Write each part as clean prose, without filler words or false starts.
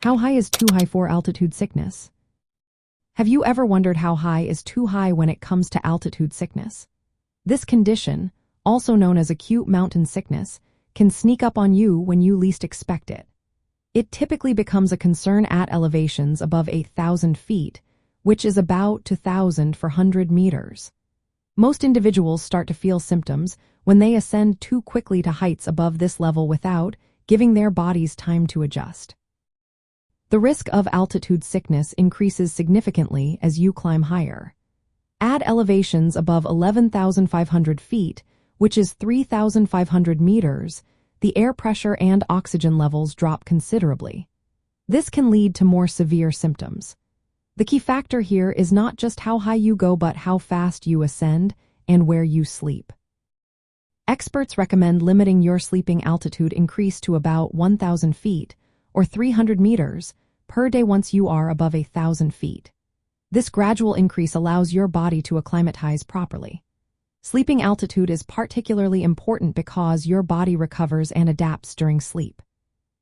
How high is too high for altitude sickness? Have you ever wondered how high is too high when it comes to altitude sickness? This condition, also known as acute mountain sickness, can sneak up on you when you least expect it. It typically becomes a concern at elevations above 8,000 feet, which is about 2,000 for 100 meters. Most individuals start to feel symptoms when they ascend too quickly to heights above this level without giving their bodies time to adjust. The risk of altitude sickness increases significantly as you climb higher. At elevations above 11,500 feet, which is 3,500 meters, the air pressure and oxygen levels drop considerably. This can lead to more severe symptoms. The key factor here is not just how high you go but how fast you ascend and where you sleep. Experts recommend limiting your sleeping altitude increase to about 1,000 feet, or 300 meters, per day once you are above 1,000 feet. This gradual increase allows your body to acclimatize properly. Sleeping altitude is particularly important because your body recovers and adapts during sleep.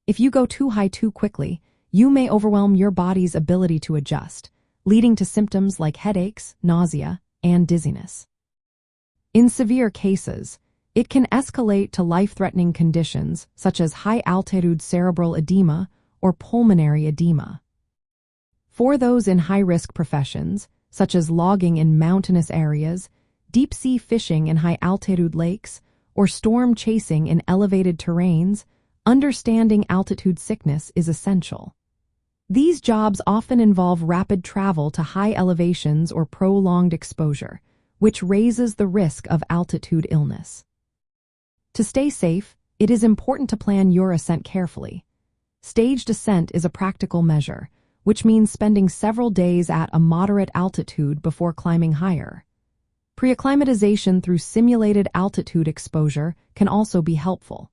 If you go too high too quickly, you may overwhelm your body's ability to adjust, leading to symptoms like headaches, nausea, and dizziness. In severe cases, it can escalate to life-threatening conditions such as high-altitude cerebral edema or pulmonary edema. For those in high-risk professions, such as logging in mountainous areas, deep-sea fishing in high-altitude lakes, or storm chasing in elevated terrains, understanding altitude sickness is essential. These jobs often involve rapid travel to high elevations or prolonged exposure, which raises the risk of altitude illness. To stay safe, it is important to plan your ascent carefully. Staged ascent is a practical measure, which means spending several days at a moderate altitude before climbing higher. Pre-acclimatization through simulated altitude exposure can also be helpful.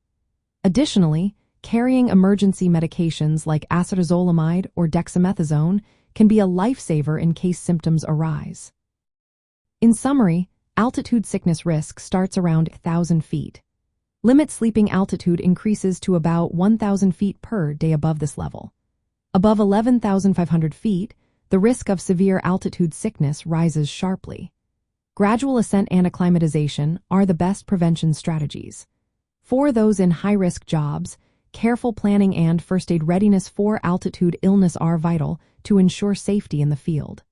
Additionally, carrying emergency medications like acetazolamide or dexamethasone can be a lifesaver in case symptoms arise. In summary, altitude sickness risk starts around 1,000 feet. Limit sleeping altitude increases to about 1,000 feet per day above this level. Above 11,500 feet, the risk of severe altitude sickness rises sharply. Gradual ascent and acclimatization are the best prevention strategies. For those in high-risk jobs, careful planning and first aid readiness for altitude illness are vital to ensure safety in the field.